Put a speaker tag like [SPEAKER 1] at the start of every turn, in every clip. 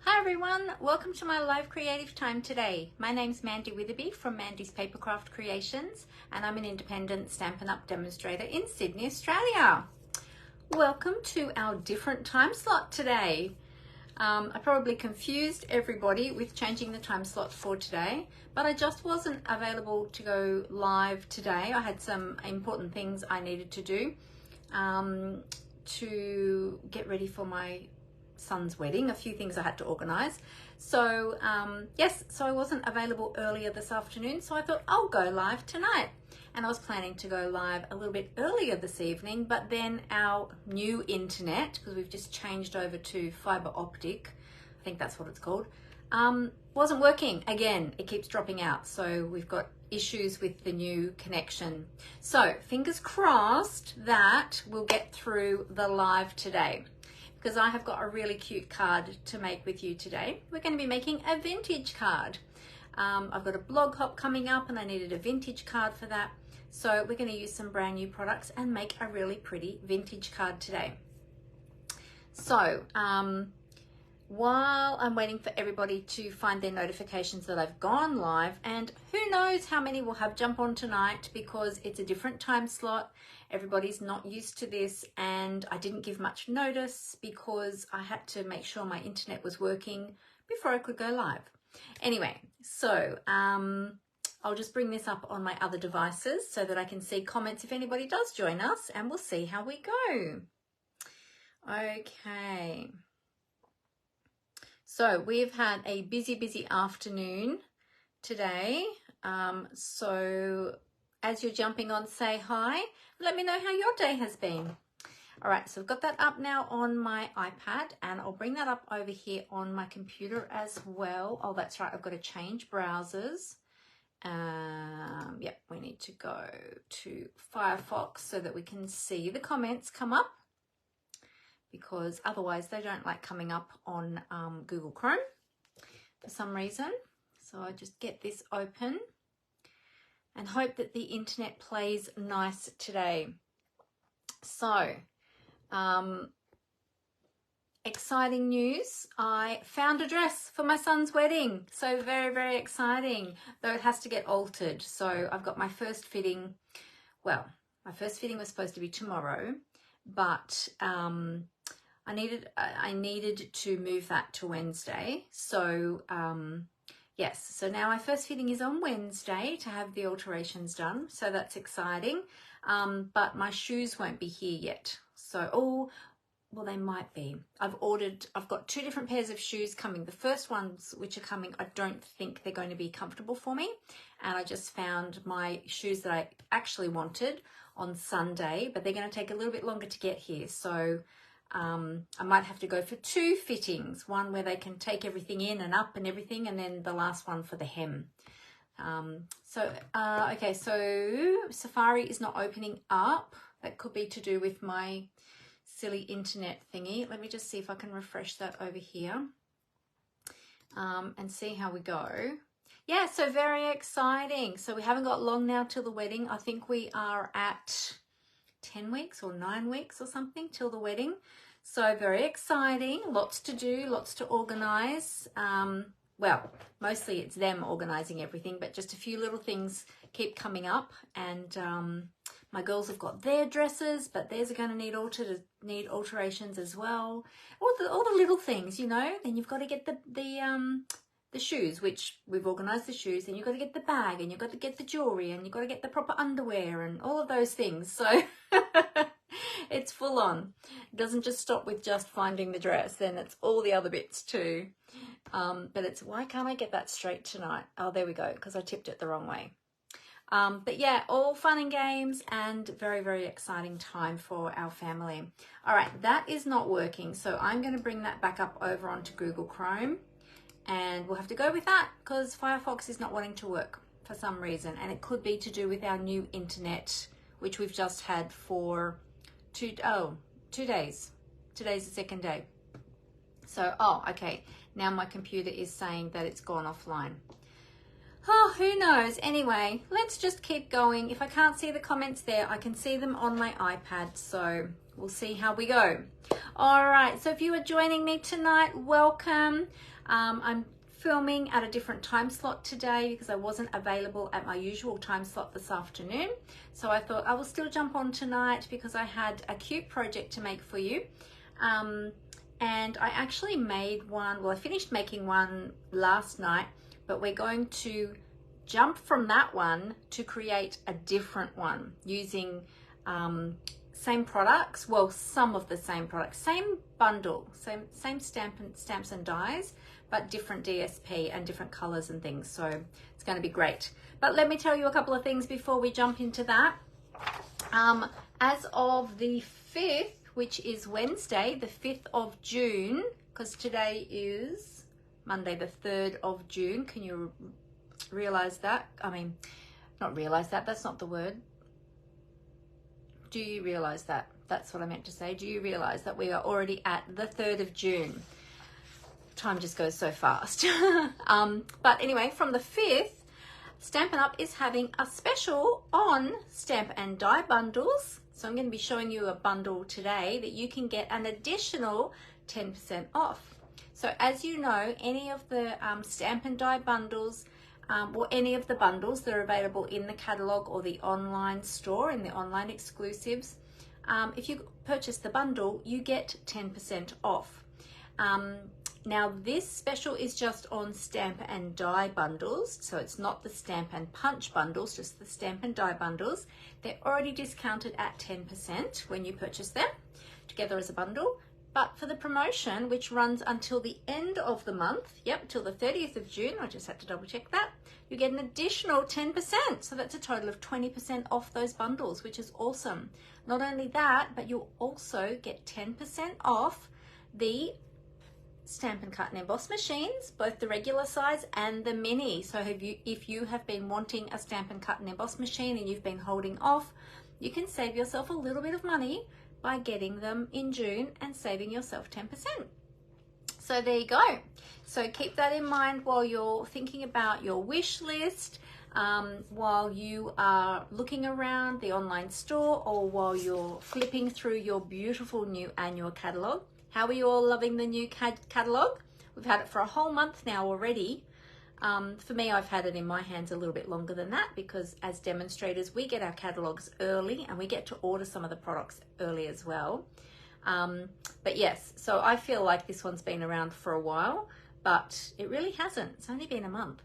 [SPEAKER 1] Hi everyone, welcome to my live creative time today. My name's Mandy Witherby from Mandy's Papercraft Creations, and I'm an independent Stampin' Up demonstrator in Sydney, Australia. Welcome to our different time slot today. I probably confused everybody with changing the time slot for today, but I just wasn't available to go live today. I had some important things I needed to do to get ready for my son's wedding, a few things I had to organize. So yes, so I wasn't available earlier this afternoon, so I thought I'll go live tonight. And I was planning to go live a little bit earlier this evening, but then our new internet, because we've just changed over to fiber optic, I think that's what it's called, wasn't working again. It keeps dropping out, so we've got issues with the new connection. So fingers crossed that we'll get through the live today, because I have got a really cute card to make with you today. We're going to be making a vintage card. I've got a blog hop coming up and I needed a vintage card for that. So we're going to use some brand new products and make a really pretty vintage card today. So while I'm waiting for everybody to find their notifications that I've gone live, and who knows how many will have jump on tonight because it's a different time slot. Everybody's not used to this, and I didn't give much notice because I had to make sure my internet was working before I could go live. Anyway, so I'll just bring this up on my other devices so that I can see comments if anybody does join us, and we'll see how we go. Okay. So we've had a busy afternoon today. So as you're jumping on, say hi. Let me know how your day has been. All right, so I've got that up now on my iPad, and I'll bring that up over here on my computer as well. Oh, that's right, I've got to change browsers. Yep, we need to go to Firefox so that we can see the comments come up, because otherwise they don't like coming up on Google Chrome for some reason. So I just get this open and hope that the internet plays nice today. So, exciting news. I found a dress for my son's wedding. So very exciting, though it has to get altered. So I've got my first fitting. Well, my first fitting was supposed to be tomorrow, but I needed to move that to Wednesday. So yes, so now my first fitting is on Wednesday to have the alterations done. So that's exciting. But my shoes won't be here yet. So, oh, well, they might be. I've got two different pairs of shoes coming. The first ones which are coming, I don't think they're going to be comfortable for me. And I just found my shoes that I actually wanted on Sunday, but they're going to take a little bit longer to get here. So I might have to go for two fittings, one where they can take everything in and up and everything, and then the last one for the hem. Okay, so Safari is not opening up. That could be to do with my silly internet thingy. Let me just see if I can refresh that over here and see how we go. Yeah, so very exciting. So we haven't got long now till the wedding. I think we are at 10 weeks or 9 weeks or something till the wedding. So very exciting, lots to do, lots to organize. Well, mostly it's them organizing everything, but just a few little things keep coming up. And my girls have got their dresses, but theirs are going to need alterations as well. All the little things, you know. Then you've got to get the shoes, which we've organized the shoes. Then you've got to get the bag, and you've got to get the jewelry, and you've got to get the proper underwear, and all of those things. So it's full on. It doesn't just stop with just finding the dress, then it's all the other bits too. But it's, why can't I get that straight tonight? Oh, there we go, because I tipped it the wrong way. But yeah, all fun and games, and very exciting time for our family. All right, that is not working, so I'm going to bring that back up over onto Google Chrome, and we'll have to go with that because Firefox is not wanting to work for some reason, and it could be to do with our new internet, which we've just had for 2 days. Today's the second day. So, oh, okay. Now my computer is saying that it's gone offline. Oh, who knows? Anyway, let's just keep going. If I can't see the comments there, I can see them on my iPad. So we'll see how we go. All right, so if you are joining me tonight, welcome. I'm filming at a different time slot today because I wasn't available at my usual time slot this afternoon. So I thought I will still jump on tonight because I had a cute project to make for you. And I actually made one, well, I finished making one last night, but we're going to jump from that one to create a different one using same products, well, some of the same products, same bundle, same stamps and dies, but different DSP and different colors and things. So it's going to be great. But let me tell you a couple of things before we jump into that. As of the 5th, which is Wednesday, the 5th of June, because today is Monday, the 3rd of June. Can you realize that? I mean, not realize that, that's not the word. Do you realize that? That's what I meant to say. Do you realize that we are already at the 3rd of June? Time just goes so fast. But anyway, from the 5th, Stampin' Up is having a special on stamp and die bundles. So I'm going to be showing you a bundle today that you can get an additional 10% off. So as you know, any of the stamp and die bundles, or any of the bundles that are available in the catalog or the online store, in the online exclusives, if you purchase the bundle, you get 10% off. Now this special is just on stamp and die bundles, so it's not the stamp and punch bundles, just the stamp and die bundles. They're already discounted at 10% when you purchase them together as a bundle. But for the promotion, which runs until the end of the month, yep, till the 30th of June, I just had to double check that, you get an additional 10%. So that's a total of 20% off those bundles, which is awesome. Not only that, but you'll also get 10% off the Stampin' Cut and Emboss machines, both the regular size and the mini. So if you have been wanting a Stampin' Cut and Emboss machine and you've been holding off, you can save yourself a little bit of money by getting them in June and saving yourself 10%. So there you go. So keep that in mind while you're thinking about your wish list, while you are looking around the online store, or while you're flipping through your beautiful new annual catalog. How are you all loving the new catalog? We've had it for a whole month now already. For me, I've had it in my hands a little bit longer than that because as demonstrators, we get our catalogs early and we get to order some of the products early as well. But yes, so I feel like this one's been around for a while, but it really hasn't. It's only been a month.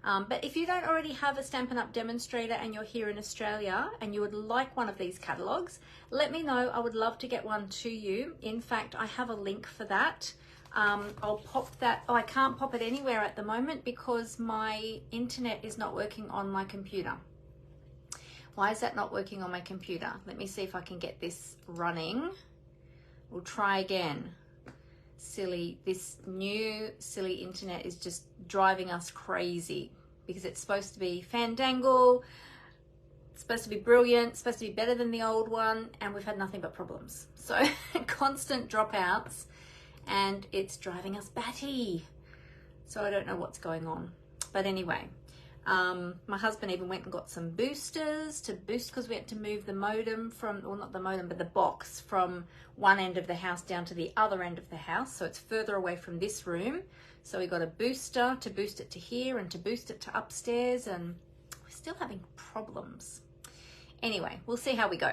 [SPEAKER 1] But if you don't already have a Stampin' Up demonstrator and you're here in Australia and you would like one of these catalogs, let me know. I would love to get one to you. In fact, I have a link for that. I'll pop that. Oh, I can't pop it anywhere at the moment because my internet is not working on my computer. Why is that not working on my computer? Let me see if I can get this running. We'll try again. This new silly internet is just driving us crazy because it's supposed to be fandangle, it's supposed to be brilliant, it's supposed to be better than the old one, and we've had nothing but problems. So constant dropouts, and it's driving us batty. So I don't know what's going on. But anyway, my husband even went and got some boosters to boost, because we had to move the modem from, well, not the modem, but the box from one end of the house down to the other end of the house. So it's further away from this room. So we got a booster to boost it to here and to boost it to upstairs, and we're still having problems. Anyway, we'll see how we go.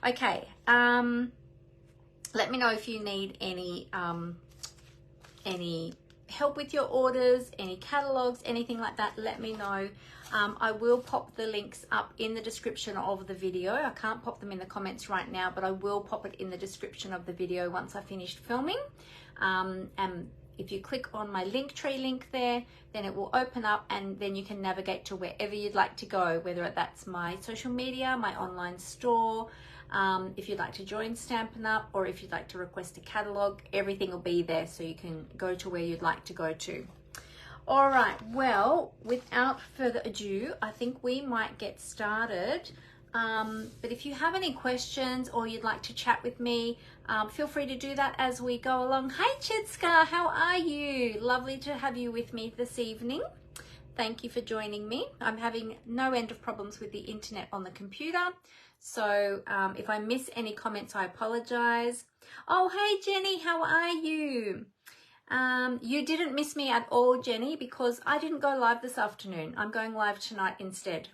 [SPEAKER 1] Okay, let me know if you need any help with your orders, any catalogs, anything like that. Let me know. I will pop the links up in the description of the video. I can't pop them in the comments right now, but I will pop it in the description of the video once I finished filming. And if you click on my Linktree link there, then it will open up and then you can navigate to wherever you'd like to go, whether that's my social media, my online store, if you'd like to join Stampin' Up, or if you'd like to request a catalog, everything will be there so you can go to where you'd like to go to. All right, well, without further ado, I think we might get started. But if you have any questions or you'd like to chat with me, feel free to do that as we go along. Hey Chitska, how are you? Lovely to have you with me this evening. Thank you for joining me. I'm having no end of problems with the internet on the computer. So if I miss any comments, I apologize. Oh, hey, Jenny, how are you? You didn't miss me at all, Jenny, because I didn't go live this afternoon. I'm going live tonight instead.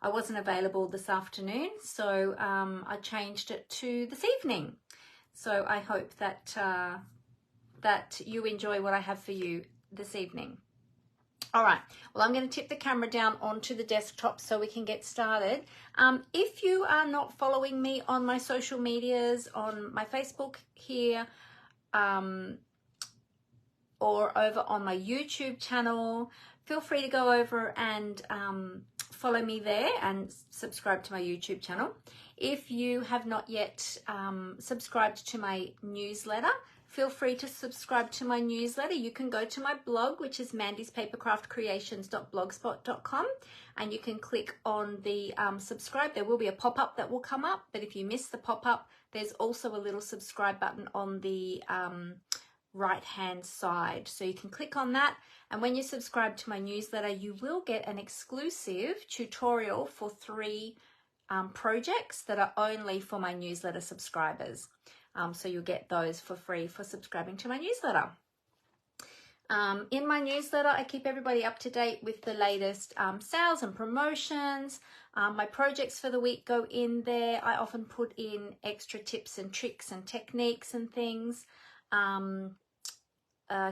[SPEAKER 1] I wasn't available this afternoon, so I changed it to this evening. So I hope that that you enjoy what I have for you this evening. All right, well, I'm going to tip the camera down onto the desktop so we can get started. If you are not following me on my social medias, on my Facebook here, or over on my YouTube channel, feel free to go over and follow me there and subscribe to my YouTube channel. If you have not yet subscribed to my newsletter, feel free to subscribe to my newsletter. You can go to my blog, which is mandyspapercraftcreations.blogspot.com, and you can click on the subscribe. There will be a pop-up that will come up, but if you miss the pop-up, there's also a little subscribe button on the right hand side, so you can click on that, and when you subscribe to my newsletter, you will get an exclusive tutorial for 3 projects that are only for my newsletter subscribers. So you'll get those for free for subscribing to my newsletter. In my newsletter, I keep everybody up to date with the latest sales and promotions. My projects for the week go in there. I often put in extra tips and tricks and techniques and things.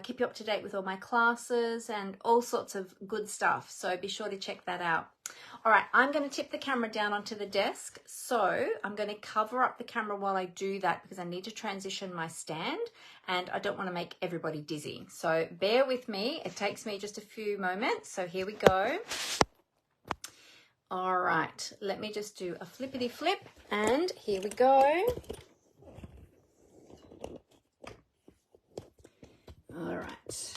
[SPEAKER 1] Keep you up to date with all my classes and all sorts of good stuff, so be sure to check that out. All right, I'm going to tip the camera down onto the desk, so I'm going to cover up the camera while I do that because I need to transition my stand and I don't want to make everybody dizzy, so bear with me. It takes me just a few moments, so here we go. All right, let me just do a flippity flip, and here we go. All right.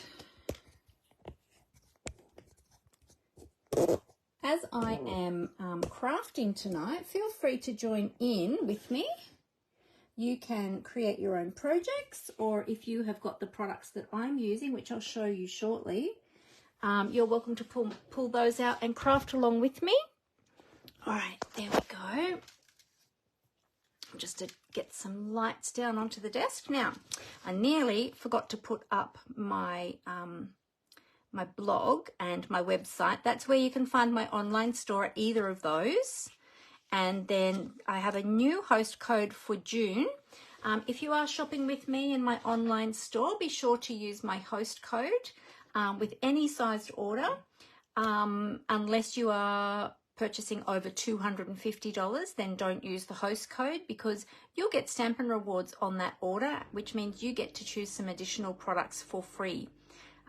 [SPEAKER 1] As I am crafting tonight, feel free to join in with me. You can create your own projects, or if you have got the products that I'm using, which I'll show you shortly, you're welcome to pull those out and craft along with me. All right, there we go. Just to get some lights down onto the desk. Now, I nearly forgot to put up my my blog and my website. That's where you can find my online store at either of those. And then I have a new host code for June. If you are shopping with me in my online store, be sure to use my host code with any sized order, unless you are purchasing over $250, then don't use the host code because you'll get Stampin' rewards on that order, which means you get to choose some additional products for free,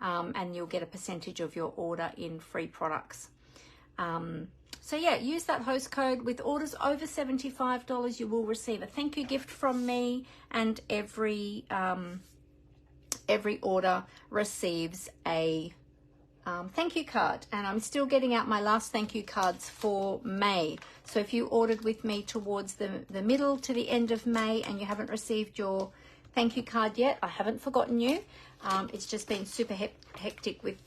[SPEAKER 1] and you'll get a percentage of your order in free products. So yeah, use that host code. With orders over $75, you will receive a thank you gift from me, and every order receives a thank you card, and I'm still getting out my last thank you cards for May. So if you ordered with me towards the middle to the end of May and you haven't received your thank you card yet, I haven't forgotten you. It's just been super hectic with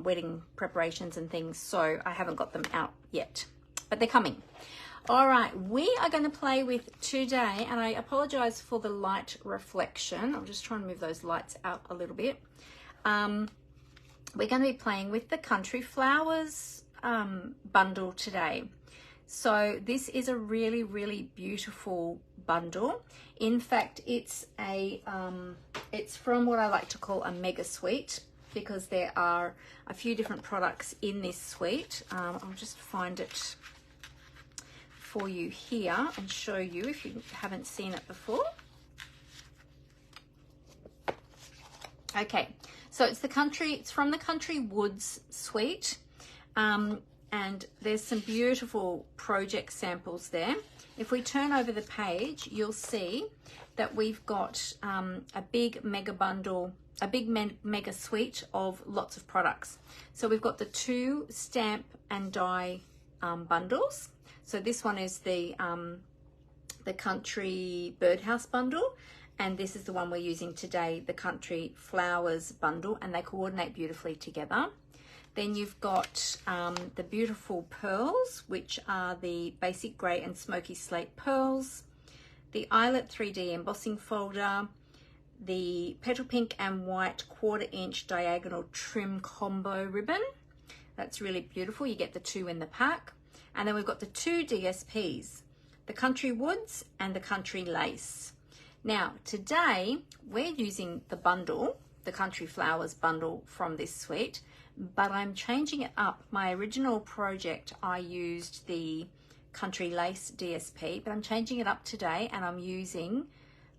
[SPEAKER 1] wedding preparations and things, so I haven't got them out yet, but they're coming. All right, we are going to play with today, and I apologize for the light reflection. I'm just trying to move those lights out a little bit. We're going to be playing with the Country Flowers bundle today. So this is a really, really beautiful bundle. In fact, it's from what I like to call a mega suite, because there are a few different products in this suite. I'll just find it for you here and show you if you haven't seen it before. Okay, so it's from the Country Woods suite, and there's some beautiful project samples there. If we turn over the page, you'll see that we've got a big mega bundle, a big mega suite of lots of products. So we've got the 2 stamp and die bundles. So this one is the Country Birdhouse bundle, and this is the one we're using today, the Country Flowers bundle, and they coordinate beautifully together. Then you've got the beautiful pearls, which are the basic grey and smoky slate pearls, the Eyelet 3D embossing folder, the petal pink and white 1/4 inch diagonal trim combo ribbon. That's really beautiful. You get the 2 in the pack. And then we've got the 2 DSPs, the Country Woods and the Country Lace. Now, today we're using the bundle, the Country Flowers bundle from this suite, but I'm changing it up. My original project, I used the Country Lace DSP, but I'm changing it up today and I'm using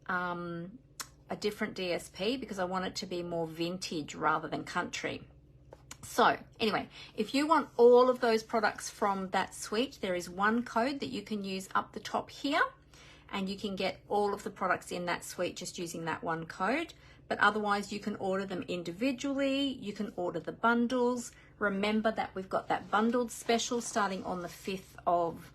[SPEAKER 1] a different DSP because I want it to be more vintage rather than country. So anyway, if you want all of those products from that suite, there is one code that you can use up the top here, and you can get all of the products in that suite just using that one code. But otherwise you can order them individually, you can order the bundles. Remember that we've got that bundled special starting on the 5th of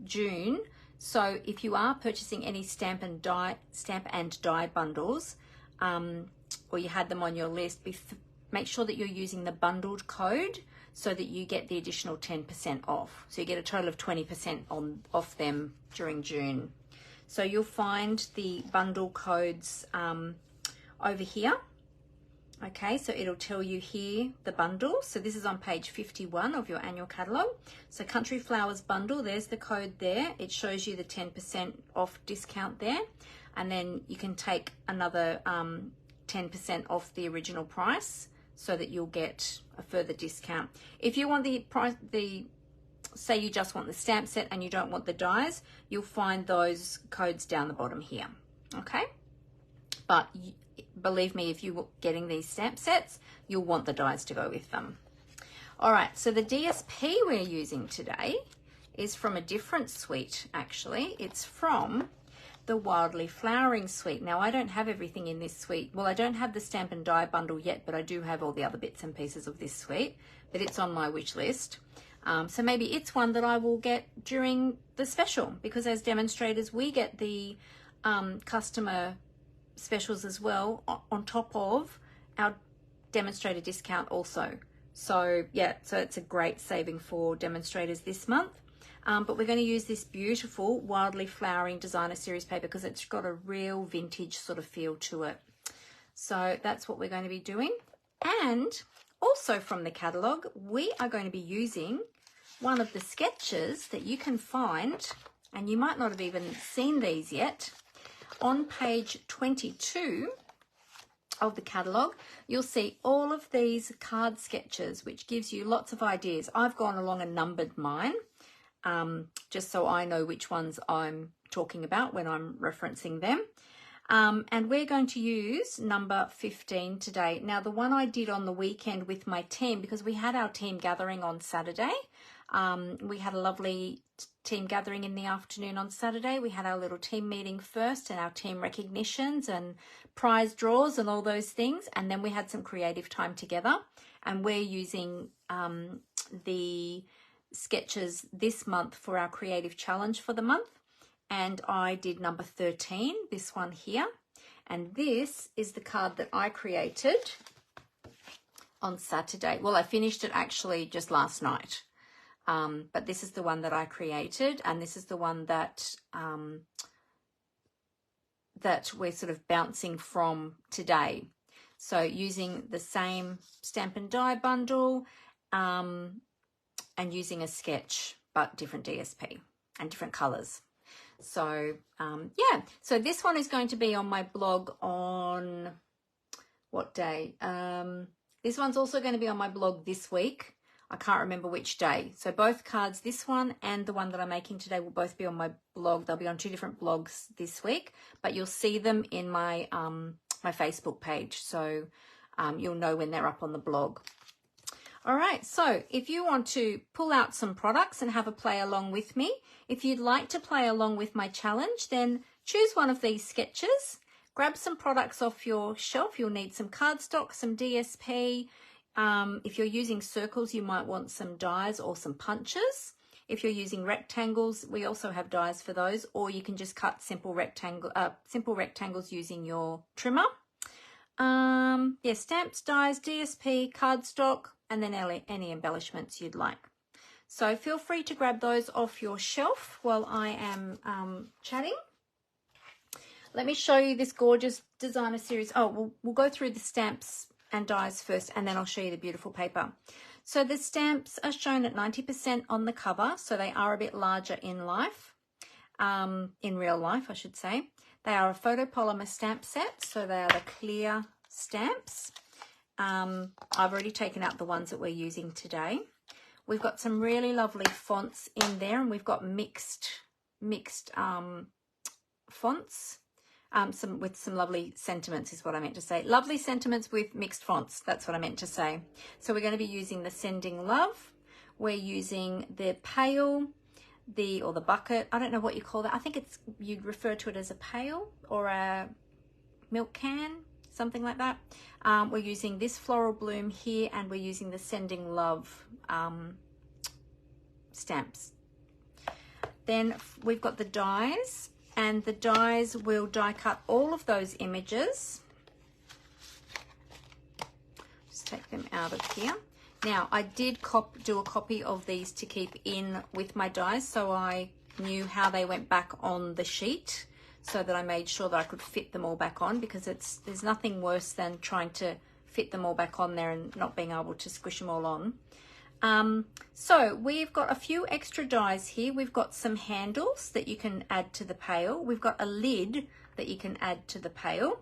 [SPEAKER 1] June. So if you are purchasing any stamp and die bundles, or you had them on your list, make sure that you're using the bundled code so that you get the additional 10% off. So you get a total of 20% off them during June. So you'll find the bundle codes over here. Okay, so it'll tell you here the bundle. So this is on page 51 of your annual catalogue. So Country Flowers bundle, there's the code there. It shows you the 10% off discount there. And then you can take another 10% off the original price so that you'll get a further discount. If you want the price, say you just want the stamp set and you don't want the dies, you'll find those codes down the bottom here. Okay, but believe me, if you're getting these stamp sets, you'll want the dies to go with them. All right, so the DSP we're using today is from a different suite, actually. It's from the Wildly Flowering suite. Now, I don't have everything in this suite. Well, I don't have the stamp and die bundle yet, but I do have all the other bits and pieces of this suite, but it's on my wish list. So maybe it's one that I will get during the special, because as demonstrators, we get the customer specials as well on top of our demonstrator discount also. So yeah, so it's a great saving for demonstrators this month. But we're going to use this beautiful Wildly Flowering designer series paper because it's got a real vintage sort of feel to it. So that's what we're going to be doing. And also from the catalogue, we are going to be using one of the sketches that you can find, and you might not have even seen these yet. On page 22 of the catalogue, you'll see all of these card sketches, which gives you lots of ideas. I've gone along and numbered mine, just so I know which ones I'm talking about when I'm referencing them. And we're going to use number 15 today. Now, the one I did on the weekend with my team, because we had our team gathering on Saturday. We had a lovely team gathering in the afternoon on Saturday. We had our little team meeting first and our team recognitions and prize draws and all those things. And then we had some creative time together. And we're using the sketches this month for our creative challenge for the month. And I did number 13, this one here. And this is the card that I created on Saturday. Well, I finished it actually just last night. But this is the one that I created, and this is the one that that we're sort of bouncing from today. So using the same stamp and die bundle and using a sketch, but different DSP and different colours. So yeah, so this one is going to be on my blog on what day? This one's also going to be on my blog this week. I can't remember which day. So both cards, this one and the one that I'm making today, will both be on my blog. They'll be on 2 different blogs this week, but you'll see them in my my Facebook page. So you'll know when they're up on the blog. All right, so if you want to pull out some products and have a play along with me, if you'd like to play along with my challenge, then choose one of these sketches, grab some products off your shelf. You'll need some cardstock, some DSP. If you're using circles, you might want some dies or some punches. If you're using rectangles, we also have dies for those, or you can just cut simple rectangles using your trimmer. Yeah, stamps, dies, DSP, cardstock, and then any embellishments you'd like. So feel free to grab those off your shelf while I am chatting. Let me show you this gorgeous designer series. Oh, we'll go through the stamps and dies first, and then I'll show you the beautiful paper. So the stamps are shown at 90% on the cover, so they are a bit larger in life, in real life, I should say. They are a photopolymer stamp set, so they are the clear stamps. I've already taken out the ones that we're using today. We've got some really lovely fonts in there, and we've got mixed fonts. With some lovely sentiments is what I meant to say. Lovely sentiments with mixed fonts. That's what I meant to say. So we're going to be using the Sending Love. We're using the pail, or the bucket. I don't know what you call that. I think you'd refer to it as a pail or a milk can, something like that. We're using this floral bloom here, and we're using the Sending Love stamps. Then we've got the dies. And the dies will die cut all of those images. Just take them out of here. Now, I did do a copy of these to keep in with my dies, so I knew how they went back on the sheet, so that I made sure that I could fit them all back on, because there's nothing worse than trying to fit them all back on there and not being able to squish them all on. So we've got a few extra dies here. We've got some handles that you can add to the pail. We've got a lid that you can add to the pail.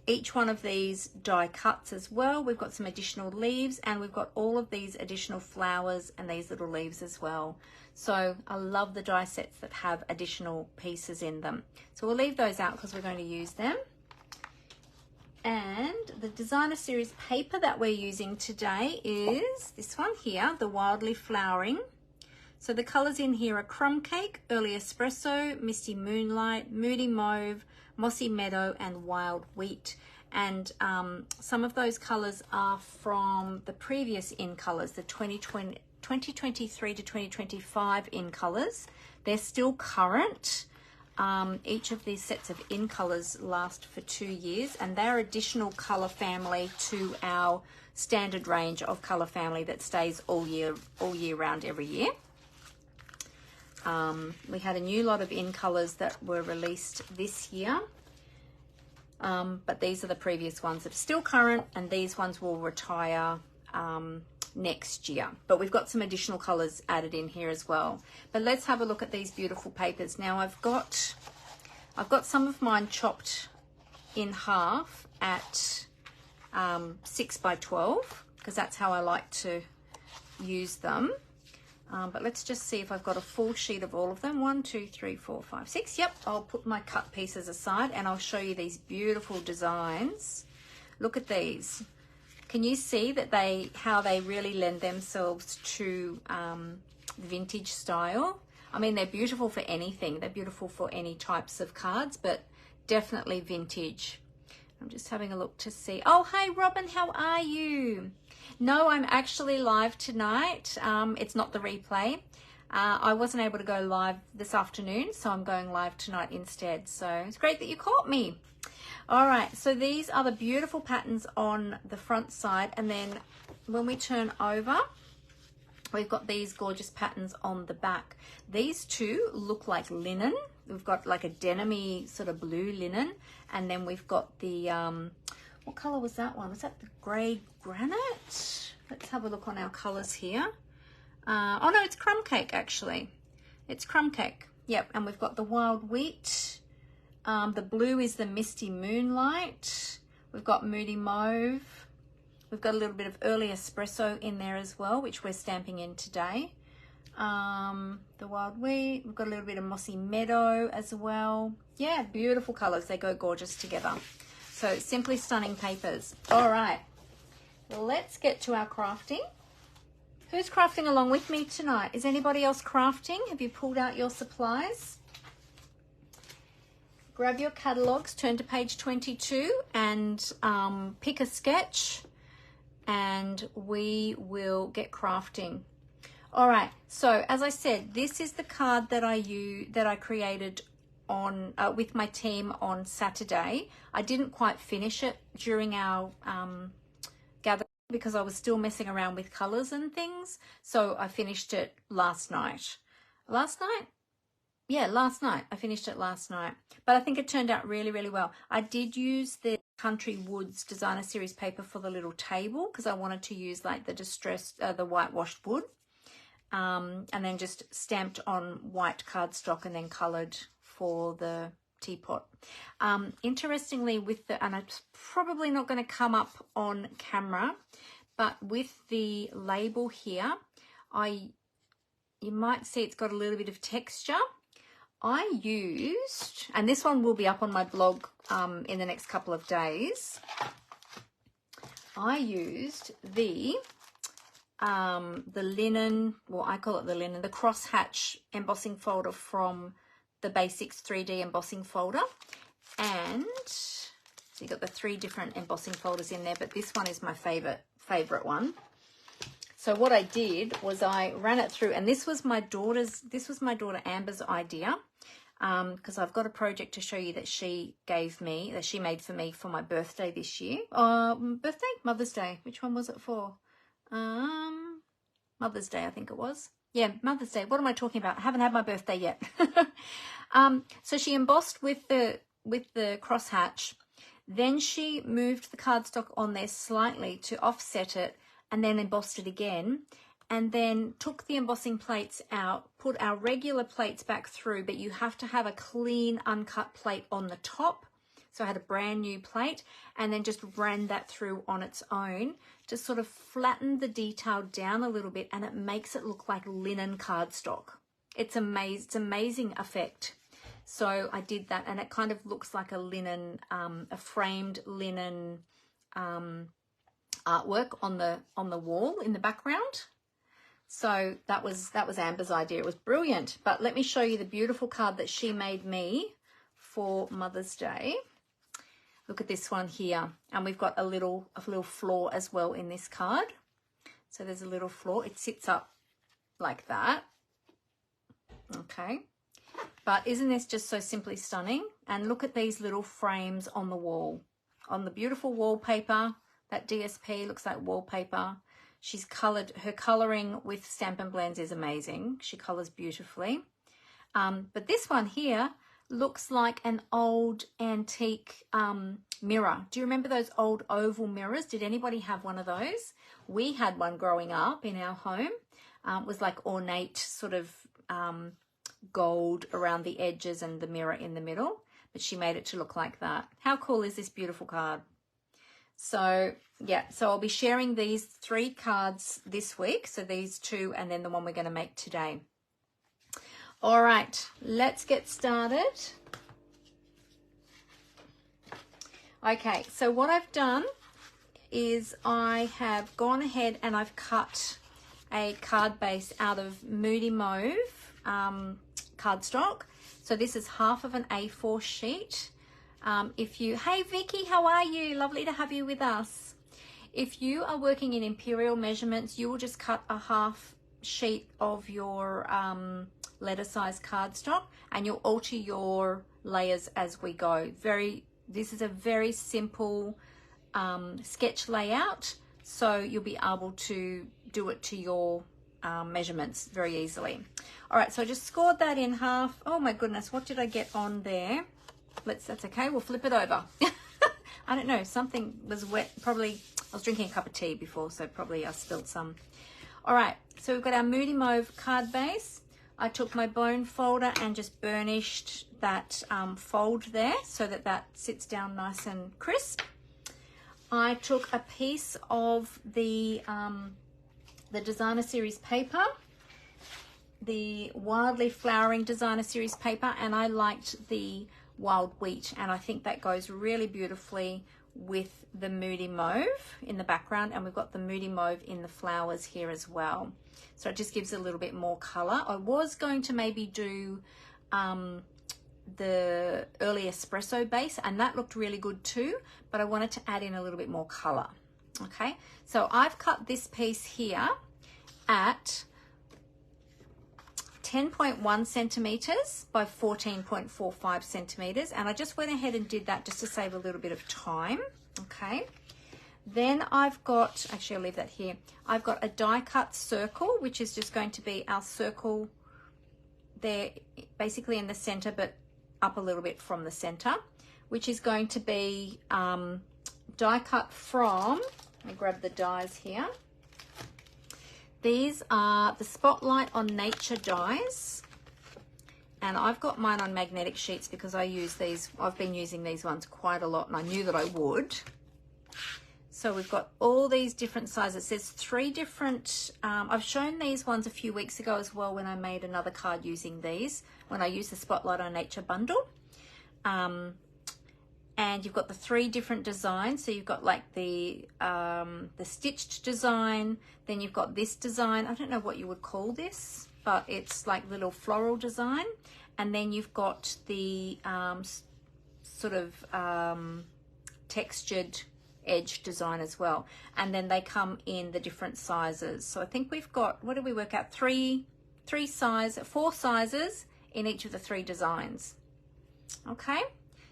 [SPEAKER 1] Each one of these die cuts as well. We've got some additional leaves, and we've got all of these additional flowers and these little leaves as well. So I love the die sets that have additional pieces in them. So we'll leave those out because we're going to use them. And the designer series paper that we're using today is this one here, the Wildly Flowering. So the colors in here are Crumb Cake, Early Espresso, Misty Moonlight, Moody Mauve, Mossy Meadow, and Wild Wheat. And some of those colors are from the previous in colors, the 2023 to 2025 in colors. They're still current. Each of these sets of in colors last for 2 years, and they're additional color family to our standard range of color family that stays all year round every year. We had a new lot of in colors that were released this year, but these are the previous ones that are still current, and these ones will retire next year. But we've got some additional colors added in here as well. But let's have a look at these beautiful papers. Now I've got some of mine chopped in half at 6 by 12, because that's how I like to use them. But let's just see if I've got a full sheet of all of them. 1, 2, 3, 4, 5, 6. Yep, I'll put my cut pieces aside, and I'll show you these beautiful designs. Look at these. Can you see that how they really lend themselves to vintage style? I mean, they're beautiful for anything. They're beautiful for any types of cards, but definitely vintage. I'm just having a look to see. Oh, hey, Robin, how are you? No, I'm actually live tonight. It's not the replay. I wasn't able to go live this afternoon, so I'm going live tonight instead. So it's great that you caught me. All right, so these are the beautiful patterns on the front side, and then when we turn over, we've got these gorgeous patterns on the back. These two look like linen. We've got like a denim-y sort of blue linen, and then we've got the, what color was that one? Was that the grey granite? Let's have a look on our colors here. Oh no, it's Crumb Cake actually. It's Crumb Cake. Yep, and we've got the Wild Wheat. The blue is the Misty Moonlight. We've got Moody Mauve. We've got a little bit of Early Espresso in there as well, which we're stamping in today. The Wild Wheat. We've got a little bit of Mossy Meadow as well. Yeah, beautiful colors. They go gorgeous together. So simply stunning papers. All right, let's get to our crafting. Who's crafting along with me tonight? Is anybody else crafting? Have you pulled out your supplies? Grab your catalogues, turn to page 22 and pick a sketch, and we will get crafting. All right, so as I said, this is the card that I created on with my team on Saturday. I didn't quite finish it during our gathering. because I was still messing around with colors and things. So I finished it last night. Last night? Yeah, last night. I finished it last night. But I think it turned out really, really well. I did use the Country Woods Designer Series paper for the little table because I wanted to use like the distressed, the whitewashed wood. And then just stamped on white cardstock and then coloured for the teapot. Interestingly, with the, and it's probably not going to come up on camera, but with the label here, you might see it's got a little bit of texture. I used, and this one will be up on my blog in the next couple of days. I used the linen, well, I call it the linen, the crosshatch embossing folder from the Basics 3D embossing folder. And so you got the 3 different embossing folders in there, but this one is my favorite one. So what I did was I ran it through, and this was my daughter Amber's idea, because I've got a project to show you that she made for me for my birthday this year. Mother's Day. Which one was it for? Mother's Day, I think it was. Yeah, Mother's Day. What am I talking about? I haven't had my birthday yet. So she embossed with the crosshatch. Then she moved the cardstock on there slightly to offset it, and then embossed it again, and then took the embossing plates out, put our regular plates back through, but you have to have a clean uncut plate on the top. So I had a brand new plate, and then just ran that through on its own to sort of flatten the detail down a little bit, and it makes it look like linen cardstock. It's amazing effect. So I did that, and it kind of looks like a linen, a framed linen artwork on the wall in the background. So that was Amber's idea. It was brilliant. But let me show you the beautiful card that she made me for Mother's Day. Look at this one here, and we've got a little floor as well in this card. So there's a little floor. It sits up like that. Okay, but isn't this just so simply stunning? And look at these little frames on the wall, on the beautiful wallpaper. That DSP looks like wallpaper. She's coloured, her colouring with Stampin' Blends is amazing. She colours beautifully. But this one here looks like an old antique mirror. Do you remember those old oval mirrors? Did anybody have one of those? We had one growing up in our home. It was like ornate sort of gold around the edges and the mirror in the middle. But she made it to look like that. How cool is this beautiful card? So yeah, so I'll be sharing these 3 cards this week. So these 2 and then the one we're going to make today. All right, let's get started. Okay, so what I've done is I have gone ahead and I've cut a card base out of Moody Mauve cardstock. So this is half of an A4 sheet. Hey Vicky, how are you? Lovely to have you with us. If you are working in imperial measurements, you will just cut a half sheet of your letter size cardstock, and you'll alter your layers as we go. This is a very simple sketch layout, so you'll be able to do it to your measurements very easily. All right, so I just scored that in half. Oh my goodness, what did I get on there? That's okay, we'll flip it over. I don't know, something was wet. Probably I was drinking a cup of tea before, so probably I spilled some. All right, so we've got our Moody Mauve card base. I took my bone folder and just burnished that fold there so that that sits down nice and crisp. I took a piece of the Designer Series paper, the Wildly Flowering Designer Series paper, and I liked the Wild Wheat, and I think that goes really beautifully with the Moody Mauve in the background, and we've got the Moody Mauve in the flowers here as well. So it just gives a little bit more color. I was going to maybe do the early espresso base, and that looked really good too, but I wanted to add in a little bit more color. Okay, so I've cut this piece here at 10.1 centimeters by 14.45 centimeters, and I just went ahead and did that just to save a little bit of time. Okay, Then I've got, actually I'll leave that here. I've got a die cut circle, which is just going to be our circle there, basically in the center, but up a little bit from the center, which is going to be die cut from, let me grab the dies here. These are the Spotlight on Nature dies. And I've got mine on magnetic sheets because I use these, I've been using these ones quite a lot and I knew that I would. So we've got all these different sizes. There's 3 different, I've shown these ones a few weeks ago as well when I made another card using these, when I used the Spotlight on Nature bundle. And you've got the 3 different designs. So you've got like the stitched design, then you've got this design. I don't know what you would call this, but it's like little floral design. And then you've got the sort of textured edge design as well, and then they come in the different sizes. So I think we've got, what did we work out, 4 sizes in each of the 3 designs. Okay,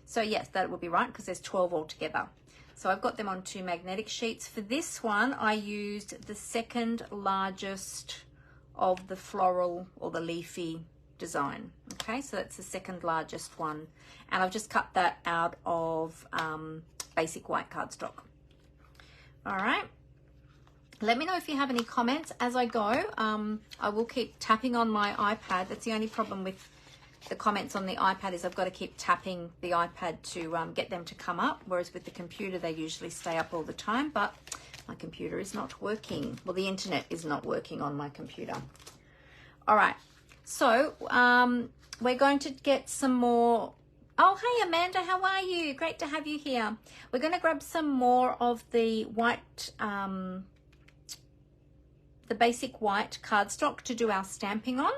[SPEAKER 1] so yes, that would be right because there's 12 altogether. So I've got them on 2 magnetic sheets. For this one I used the second largest of the floral or the leafy design. Okay, so that's the second largest one, and I've just cut that out of basic white cardstock. All right, let me know if you have any comments as I go. I will keep tapping on my iPad. That's the only problem with the comments on the iPad, is I've got to keep tapping the iPad to get them to come up, whereas with the computer they usually stay up all the time, but my computer is not working. Well, the internet is not working on my computer. All right, so we're going to get some more. Oh, hey Amanda, how are you? Great to have you here. We're going to grab some more of the white, the basic white cardstock to do our stamping on,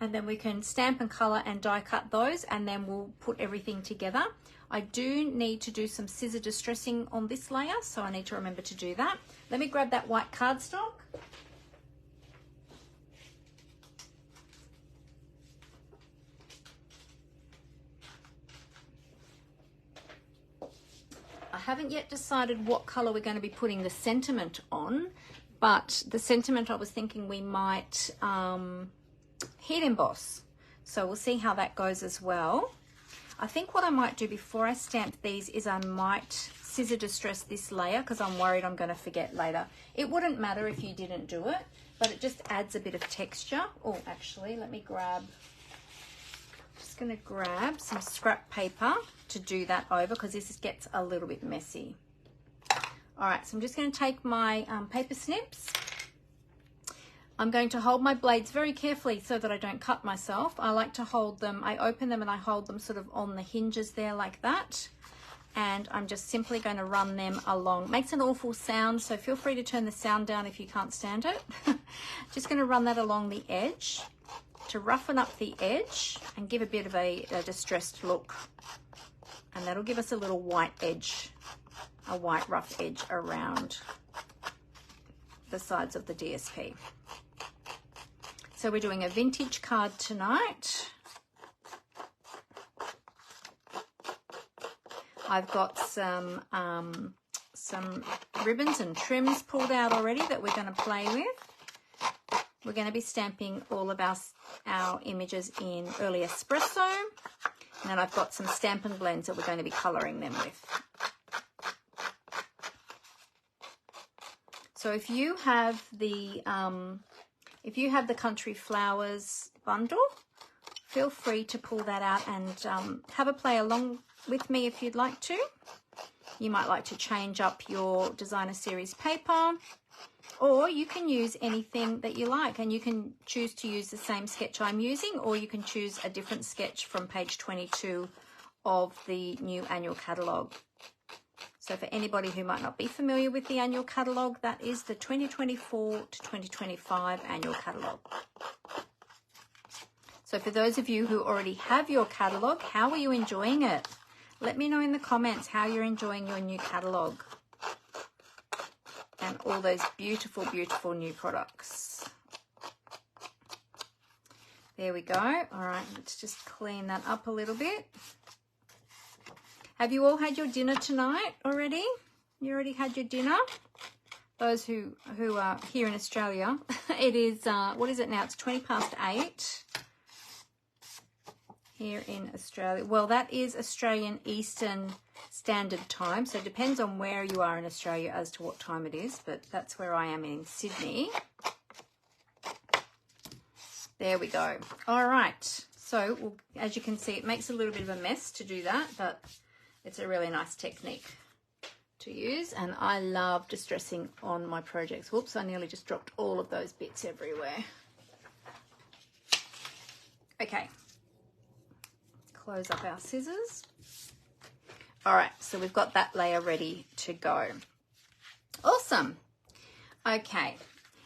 [SPEAKER 1] and then we can stamp and color and die cut those, and then we'll put everything together. I do need to do some scissor distressing on this layer, so I need to remember to do that. Let me grab that white cardstock. I haven't yet decided what color we're going to be putting the sentiment on, but the sentiment I was thinking we might heat emboss. So we'll see how that goes as well. I think what I might do before I stamp these is I might scissor distress this layer because I'm worried I'm going to forget later. It wouldn't matter if you didn't do it, but it just adds a bit of texture. Oh, actually, let me grab, just going to grab some scrap paper to do that over because this gets a little bit messy. All right, so I'm just going to take my paper snips. I'm going to hold my blades very carefully so that I don't cut myself. I like to hold them, I open them and I hold them sort of on the hinges there like that. And I'm just simply going to run them along. Makes an awful sound, so feel free to turn the sound down if you can't stand it. Just going to run that along the edge to roughen up the edge and give a bit of a distressed look. And that'll give us a little white edge, a white rough edge around the sides of the DSP. So we're doing a vintage card tonight. I've got some ribbons and trims pulled out already that we're going to play with. We're going to be stamping all of our images in early espresso. And then I've got some Stampin' blends that we're going to be colouring them with. So if you have the Country Flowers bundle, feel free to pull that out and have a play along with me if you'd like to. You might like to change up your designer series paper, or you can use anything that you like, and you can choose to use the same sketch I'm using, or you can choose a different sketch from page 22 of the new annual catalogue. So for anybody who might not be familiar with the annual catalogue, that is the 2024 to 2025 annual catalogue. So for those of you who already have your catalogue, how are you enjoying it? Let me know in the comments how you're enjoying your new catalogue and all those beautiful, beautiful new products. There we go. All right, let's just clean that up a little bit. Have you all had your dinner tonight already? You already had your dinner? Those who are here in Australia, it is, what is it now? It's 8:20 here in Australia. Well, that is Australian Eastern Standard Time, so it depends on where you are in Australia as to what time it is, but that's where I am in Sydney. There we go. All right, so as you can see, it makes a little bit of a mess to do that, but it's a really nice technique to use, and I love distressing on my projects. Whoops, I nearly just dropped all of those bits everywhere. Okay, close up our scissors. All right, so we've got that layer ready to go. Awesome. Okay,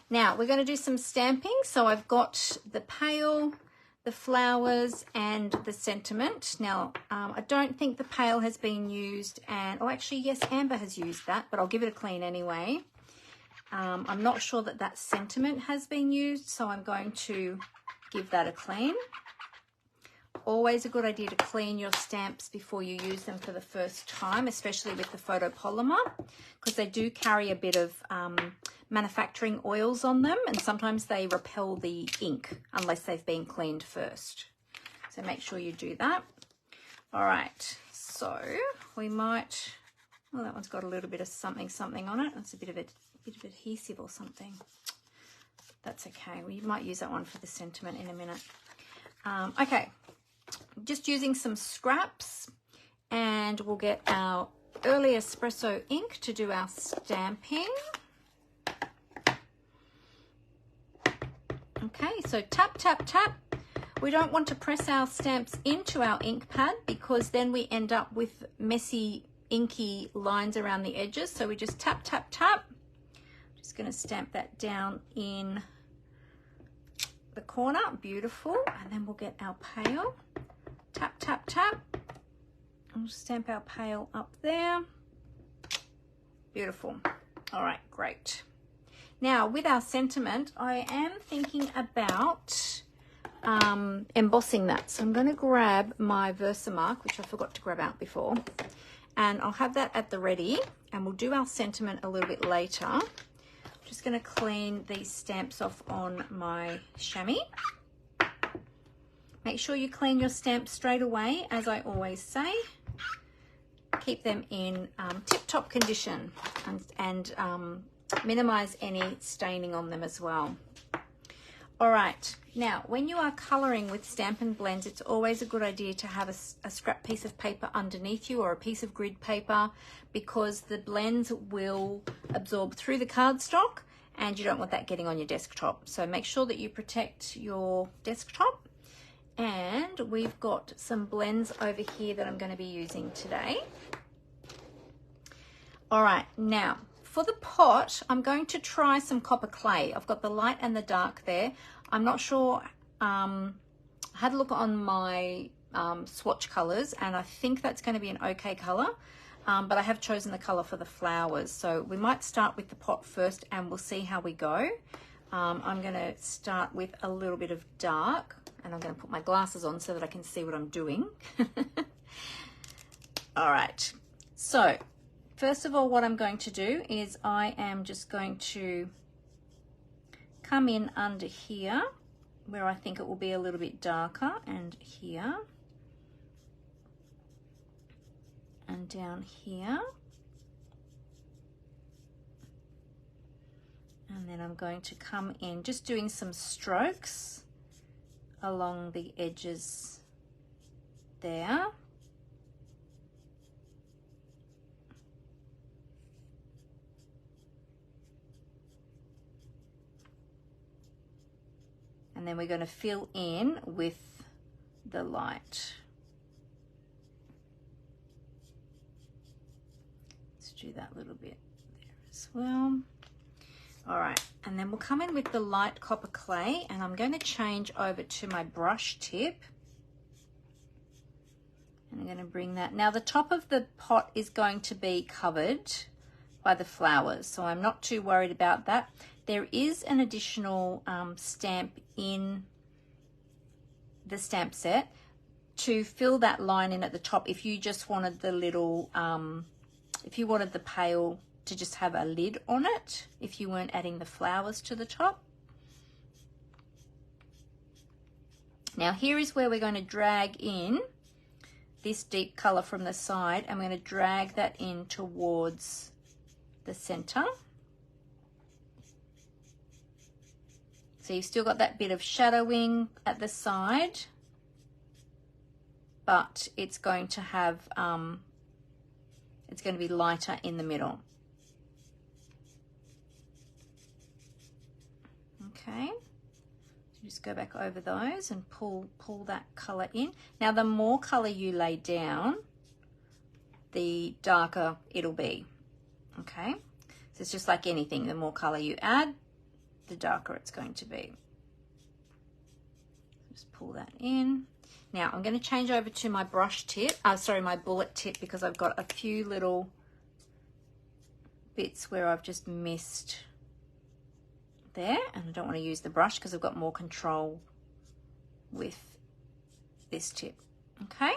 [SPEAKER 1] now we're going to do some stamping. So I've got the pail, the flowers, and the sentiment. Now, I don't think the pail has been used, and oh, actually, yes, Amber has used that, but I'll give it a clean anyway. I'm not sure that that sentiment has been used, so I'm going to give that a clean. Always a good idea to clean your stamps before you use them for the first time, especially with the photopolymer, because they do carry a bit of manufacturing oils on them, and sometimes they repel the ink unless they've been cleaned first. So make sure you do that. All right, so we might, well, that one's got a little bit of something on it. That's a bit of adhesive or something. That's okay. We might use that one for the sentiment in a minute. Okay, just using some scraps, and we'll get our early espresso ink to do our stamping. Okay, so tap, tap, tap. We don't want to press our stamps into our ink pad because then we end up with messy, inky lines around the edges. So we just tap, tap, tap. Just going to stamp that down in the corner. Beautiful. And then we'll get our pail. Tap, tap, tap. We'll stamp our pail up there. Beautiful. All right, great. Now, with our sentiment, I am thinking about embossing that. So I'm going to grab my Versamark, which I forgot to grab out before, and I'll have that at the ready, and we'll do our sentiment a little bit later. I'm just going to clean these stamps off on my chamois. Make sure you clean your stamps straight away, as I always say. Keep them in tip-top condition and minimize any staining on them as well. All right, now when you are coloring with Stampin' Blends, it's always a good idea to have a scrap piece of paper underneath you or a piece of grid paper, because the blends will absorb through the cardstock and you don't want that getting on your desktop. So make sure that you protect your desktop. And we've got some blends over here that I'm going to be using today. All right, now for the pot, I'm going to try some copper clay. I've got the light and the dark there. I'm not sure, I had a look on my swatch colors, and I think that's going to be an okay color, but I have chosen the color for the flowers. So we might start with the pot first and we'll see how we go. I'm going to start with a little bit of dark, and I'm going to put my glasses on so that I can see what I'm doing. All right, so first of all, what I'm going to do is I am just going to come in under here where I think it will be a little bit darker, and here and down here. And then I'm going to come in just doing some strokes along the edges there. And then we're going to fill in with the light. Let's do that little bit there as well. All right, and then we'll come in with the light copper clay, and I'm going to change over to my brush tip. And I'm going to bring that. Now the top of the pot is going to be covered by the flowers, so I'm not too worried about that. There is an additional stamp in the stamp set to fill that line in at the top if you just wanted the little if you wanted the pail to just have a lid on it, if you weren't adding the flowers to the top. Now here is where we're going to drag in this deep color from the side, and we're going to drag that in towards the center. So you've still got that bit of shadowing at the side, but it's going to have, it's going to be lighter in the middle. Okay, so just go back over those and pull that color in. Now the more color you lay down, the darker it'll be. Okay, so it's just like anything, the more color you add, the darker it's going to be. Just pull that in. Now I'm going to change over to my brush tip, my bullet tip, because I've got a few little bits where I've just missed there, and I don't want to use the brush because I've got more control with this tip. Okay,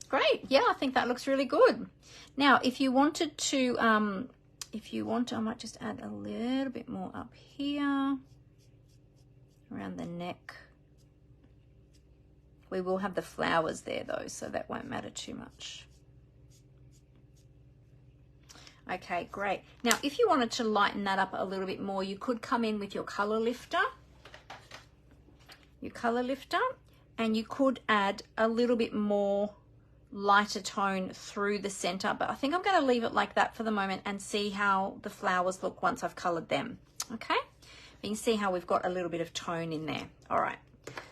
[SPEAKER 1] great. Yeah, I think that looks really good. Now if you wanted to I might just add a little bit more up here around the neck. We will have the flowers there though, so that won't matter too much. Okay, great. Now, if you wanted to lighten that up a little bit more, you could come in with your color lifter. And you could add a little bit more lighter tone through the center, but I think I'm going to leave it like that for the moment and see how the flowers look once I've colored them. Okay, you can see how we've got a little bit of tone in there. All right,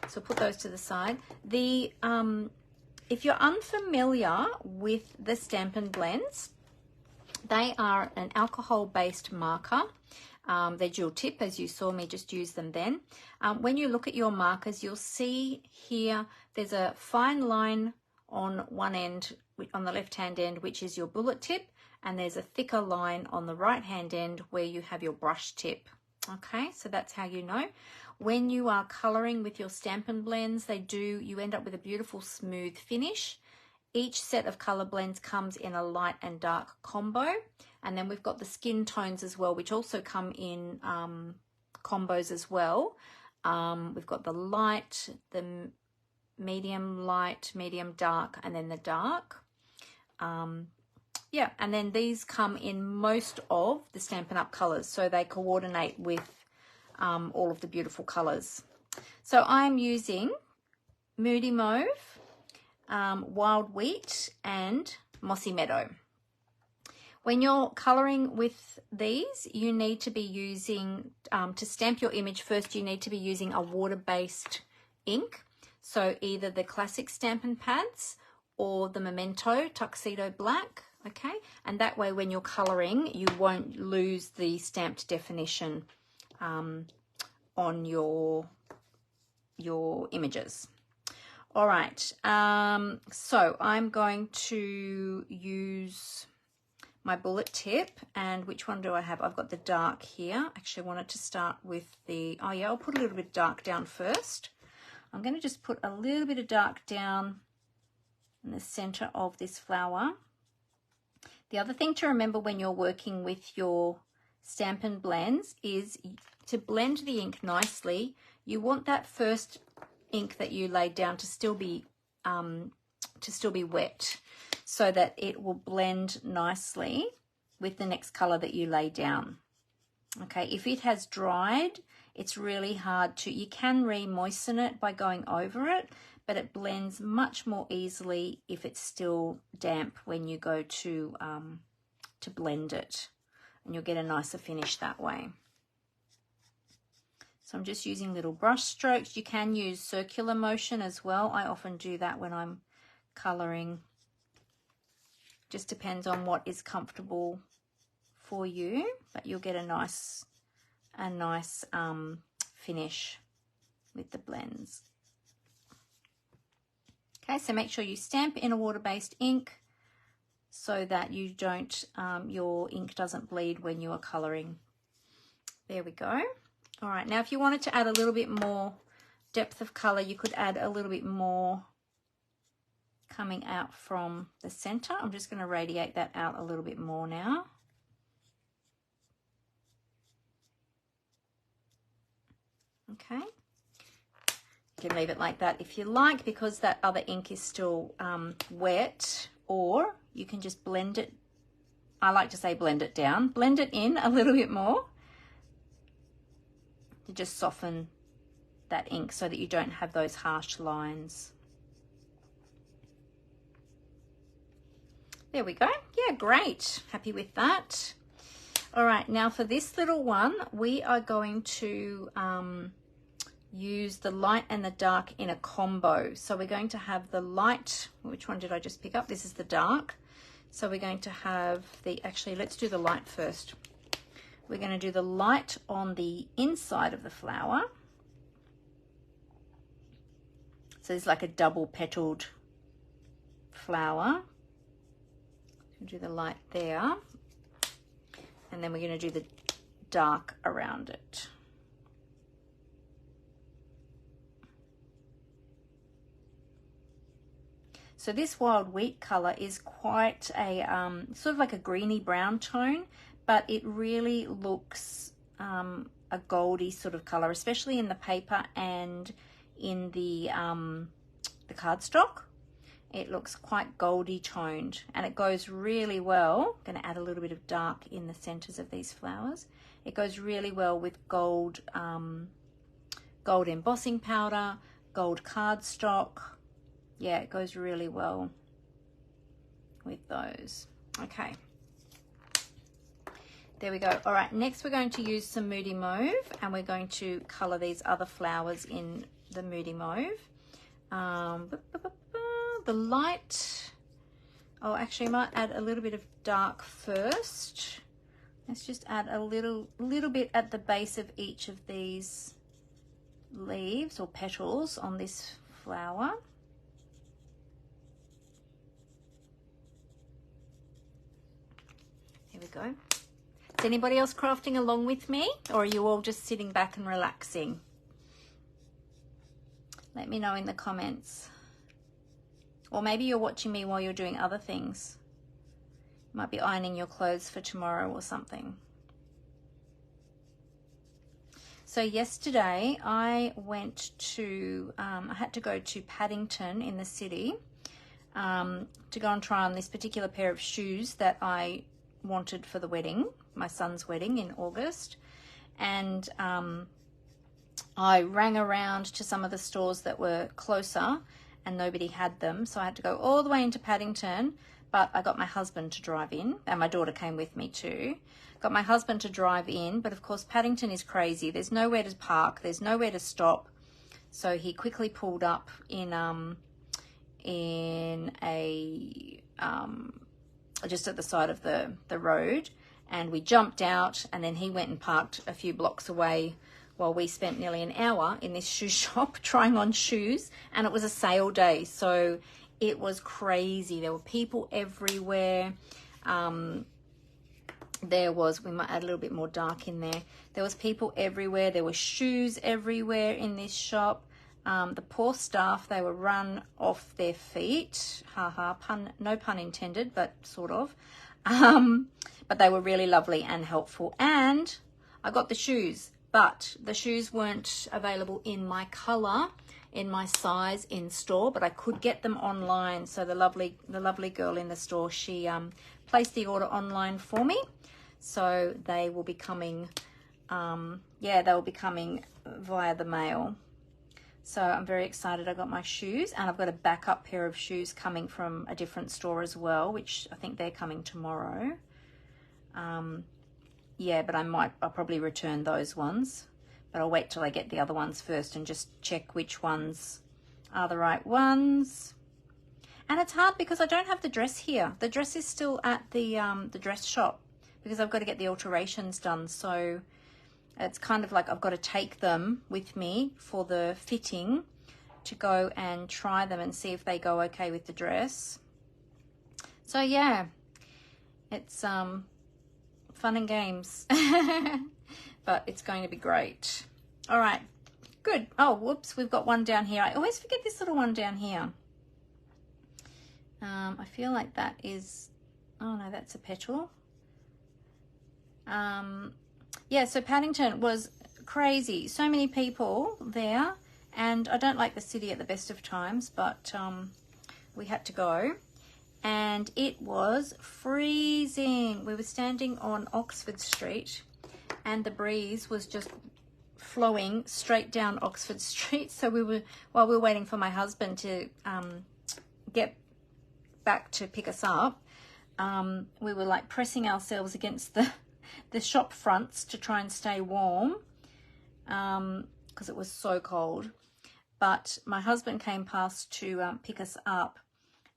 [SPEAKER 1] so put those to the side. If you're unfamiliar with the Stampin' blends, they are an alcohol-based marker. They're dual tip, as you saw me just use them then. When you look at your markers, you'll see here there's a fine line on one end, on the left-hand end, which is your bullet tip, and there's a thicker line on the right-hand end where you have your brush tip. Okay, so that's how you know. When you are coloring with your Stampin' blends, you end up with a beautiful smooth finish. Each set of color blends comes in a light and dark combo, and then we've got the skin tones as well, which also come in combos as well. We've got the light, the medium light, medium dark, and then the dark. Yeah, and then these come in most of the Stampin' Up colors, so they coordinate with all of the beautiful colors. So I'm using Moody Mauve, Wild Wheat, and Mossy Meadow. When you're coloring with these, you need to be using, to stamp your image first, you need to be using a water-based ink. So either the classic Stampin' pads or the Memento Tuxedo Black, okay? And that way when you're coloring, you won't lose the stamped definition on your images. All right, so I'm going to use my bullet tip, and which one do I have? I've got the dark here. Actually, I wanted to start with the, oh yeah, I'll put a little bit of dark down first. I'm going to just put a little bit of dark down in the center of this flower. The other thing to remember when you're working with your Stampin' blends is to blend the ink nicely. You want that first ink that you laid down to still be wet, so that it will blend nicely with the next color that you lay down. Okay, if it has dried, it's really hard to, you can re-moisten it by going over it, but it blends much more easily if it's still damp when you go to blend it, and you'll get a nicer finish that way. So I'm just using little brush strokes. You can use circular motion as well. I often do that when I'm coloring. Just depends on what is comfortable for you, but you'll get a nice finish with the blends. Okay, so make sure you stamp in a water-based ink so that you don't, your ink doesn't bleed when you are coloring. There we go. All right, now if you wanted to add a little bit more depth of color, you could add a little bit more coming out from the center. I'm just going to radiate that out a little bit more now. Okay. You can leave it like that if you like, because that other ink is still wet, or you can just blend it. I like to say blend it down, blend it in a little bit more to just soften that ink so that you don't have those harsh lines. There we go. Yeah, great. Happy with that. All right, now for this little one, we are going to use the light and the dark in a combo. So we're going to have the light. Which one did I just pick up? This is the dark. So we're going to have the, actually, let's do the light first. We're going to do the light on the inside of the flower. So it's like a double petaled flower. We'll do the light there. And then we're going to do the dark around it. So this wild wheat color is quite a sort of like a greeny brown tone, but it really looks a goldy sort of color, especially in the paper and in the cardstock. It looks quite goldy toned, and it goes really well. I'm going to add a little bit of dark in the centers of these flowers. It goes really well with gold, gold embossing powder, gold cardstock. Yeah, it goes really well with those. Okay. There we go. All right, next we're going to use some Moody Mauve, and we're going to color these other flowers in the Moody Mauve. The light, oh, actually I might add a little bit of dark first. Let's just add a little bit at the base of each of these leaves or petals on this flower. Here we go. Is anybody else crafting along with me, or are you all just sitting back and relaxing? Let me know in the comments. Or maybe you're watching me while you're doing other things. You might be ironing your clothes for tomorrow or something. So yesterday I went to, I had to go to Paddington in the city to go and try on this particular pair of shoes that I wanted for the wedding, my son's wedding in August. And I rang around to some of the stores that were closer, and nobody had them, so I had to go all the way into Paddington. But I got my husband to drive in, and my daughter came with me too. Got my husband to drive in, but of course Paddington is crazy. There's nowhere to park, there's nowhere to stop. So he quickly pulled up in a just at the side of the road, and we jumped out, and then he went and parked a few blocks away, while we spent nearly an hour in this shoe shop trying on shoes. And it was a sale day, so it was crazy. There were people everywhere. There was, we might add a little bit more dark in there. There was people everywhere. There were shoes everywhere in this shop. The poor staff, they were run off their feet. Pun, no pun intended, but sort of. But they were really lovely and helpful. And I got the shoes. But the shoes weren't available in my color, in my size in store, but I could get them online. So the lovely girl in the store, she placed the order online for me. So they will be coming, yeah, they will be coming via the mail. So I'm very excited. I got my shoes, and I've got a backup pair of shoes coming from a different store as well, which I think they're coming tomorrow. Yeah, but I'll probably return those ones, but I'll wait till I get the other ones first and just check which ones are the right ones. And it's hard because I don't have the dress here. The dress is still at the dress shop because I've got to get the alterations done. So it's kind of like I've got to take them with me for the fitting to go and try them and see if they go okay with the dress. So yeah, it's fun and games, but it's going to be great. All right, good. Oh, whoops, we've got one down here. I always forget this little one down here. I feel like that is, oh no, that's a petal. Yeah, so Paddington was crazy. So many people there, and I don't like the city at the best of times, but we had to go. And it was freezing. We were standing on Oxford Street, and the breeze was just flowing straight down Oxford Street. So while we were waiting for my husband to get back to pick us up, we were like pressing ourselves against the shop fronts to try and stay warm, because it was so cold. But my husband came past to pick us up,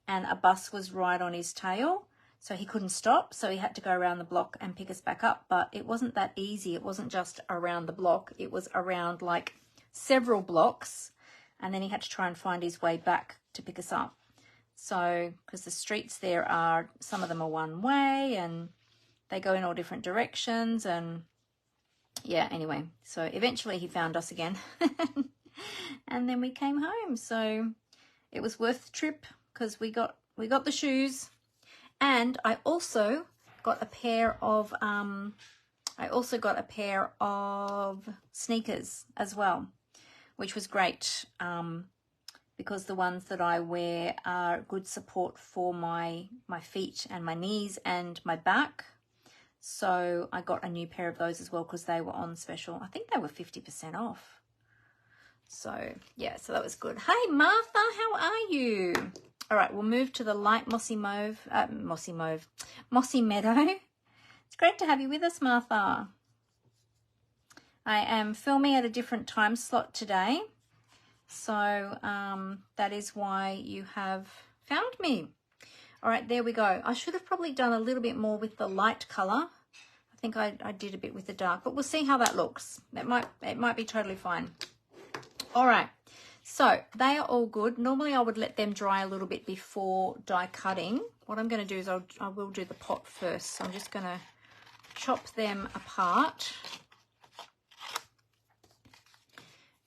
[SPEAKER 1] and a bus was right on his tail, so he couldn't stop, so he had to go around the block and pick us back up. But it wasn't that easy. It wasn't just around the block, it was around like several blocks, and then he had to try and find his way back to pick us up. So because the streets there are, some of them are one way and they go in all different directions, and yeah, anyway, so eventually he found us again and then we came home. So it was worth the trip, because we got the shoes, and I also got a pair of sneakers as well, which was great, because the ones that I wear are good support for my feet and my knees and my back. So I got a new pair of those as well, because they were on special. I think they were 50% off. So yeah, so that was good. Hey Martha, how are you? All right, we'll move to the light mossy meadow. It's great to have you with us, Martha. I am filming at a different time slot today, so that is why you have found me. All right, there we go. I should have probably done a little bit more with the light color. I think I did a bit with the dark, but we'll see how that looks. It might be totally fine. All right, so they are all good. Normally I would let them dry a little bit before die cutting. What I'm going to do is I will do the pot first. So I'm just going to chop them apart.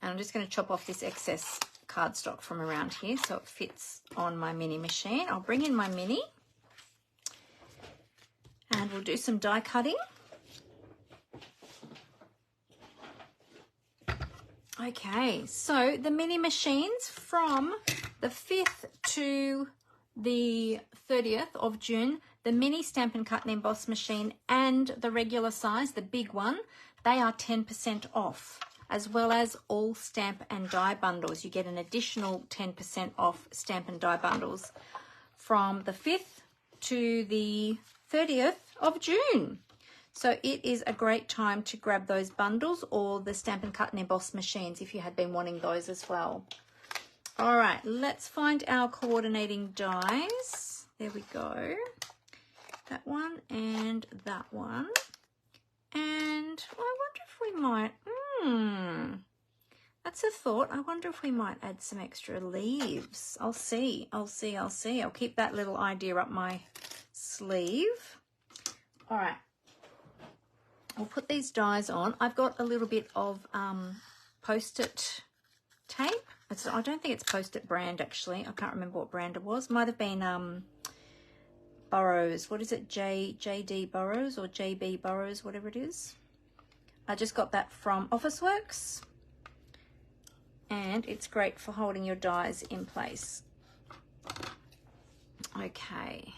[SPEAKER 1] And I'm just going to chop off this excess cardstock from around here so it fits on my mini machine. I'll bring in my mini and we'll do some die cutting. Okay, so the mini machines from the 5th to the 30th of June, the mini Stampin' Cut and Emboss machine and the regular size, the big one, they are 10% off, as well as all stamp and die bundles. You get an additional 10% off stamp and die bundles from the 5th to the 30th of June. So it is a great time to grab those bundles or the Stampin' Cut and Emboss machines if you had been wanting those as well. All right, let's find our coordinating dies. There we go. That one and that one. And I wonder if we might, that's a thought. I wonder if we might add some extra leaves. I'll see. I'll keep that little idea up my sleeve. All right. I'll put these dies on. I've got a little bit of Post-it tape. I don't think it's Post-it brand, actually. I can't remember what brand it was. Might have been Burrows. What is it? JD Burrows or JB Burrows, whatever it is. I just got that from Officeworks. And it's great for holding your dies in place. Okay.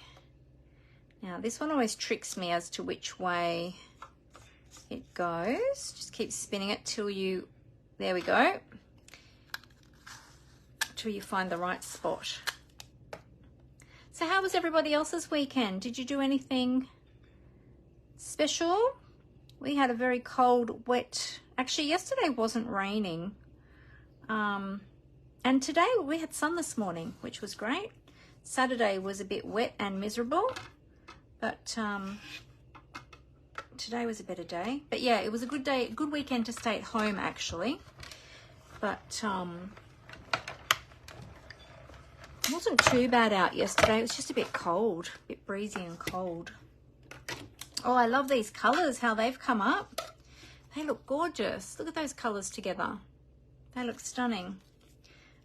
[SPEAKER 1] Now, this one always tricks me as to which way it goes. Just keep spinning it till you, there we go, till you find the right spot. So how was everybody else's weekend? Did you do anything special? We had a very cold, wet, actually yesterday wasn't raining. And today we had sun this morning, which was great. Saturday was a bit wet and miserable, but today was a better day. But yeah, it was a good day, good weekend to stay at home actually. But it wasn't too bad out yesterday. It was just a bit cold, a bit breezy and cold. Oh, I love these colors, how they've come up. They look gorgeous. Look at those colors together. They look stunning.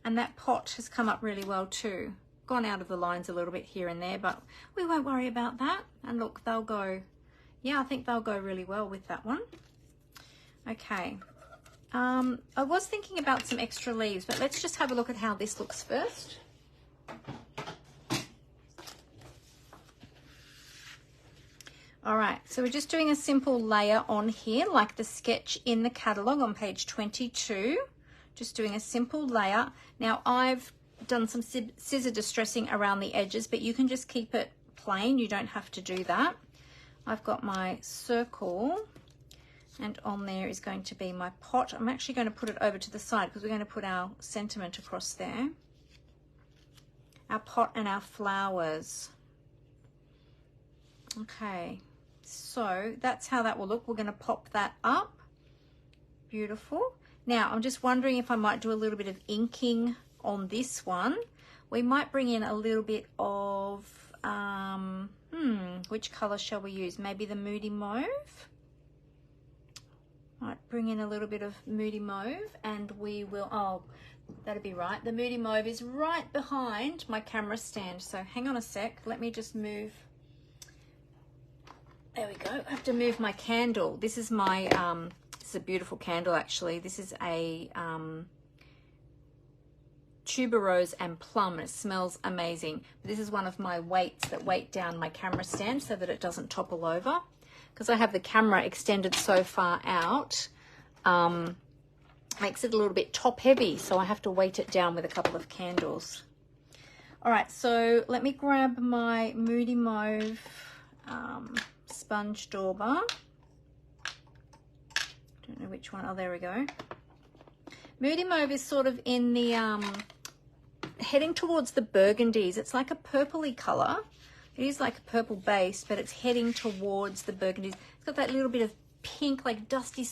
[SPEAKER 1] And that pot has come up really well too. gone out of the lines a little bit here and there, but we won't worry about that. And look, they'll go, yeah, I think they'll go really well with that one. Okay. I was thinking about some extra leaves, but let's just have a look at how this looks first. All right, so we're just doing a simple layer on here, like the sketch in the catalogue on page 22. Just doing a simple layer. Now I've done some scissor distressing around the edges, but you can just keep it plain. You don't have to do that. I've got my circle, and on there is going to be my pot. I'm actually going to put it over to the side because we're going to put our sentiment across there. Our pot and our flowers. Okay, so that's how that will look. We're going to pop that up. Beautiful. Now, I'm just wondering if I might do a little bit of inking on this one. We might bring in a little bit of, which color shall we use? Maybe the Moody Mauve? Might bring in a little bit of Moody Mauve, and we will, oh, that'd be right. The Moody Mauve is right behind my camera stand. So hang on a sec. Let me just move. There we go. I have to move my candle. This is my, this is a beautiful candle actually. This is a tuberose and plum. It smells amazing. This is one of my weights that weight down my camera stand so that it doesn't topple over. Because I have the camera extended so far out, makes it a little bit top heavy, so I have to weight it down with a couple of candles. All right, so let me grab my Moody Mauve sponge dauber. Don't know which one. Oh, there we go. Moody Mauve is sort of in the heading towards the burgundies. It's like a purpley color. It is like a purple base, but it's heading towards the burgundies. It's got that little bit of pink, like dusty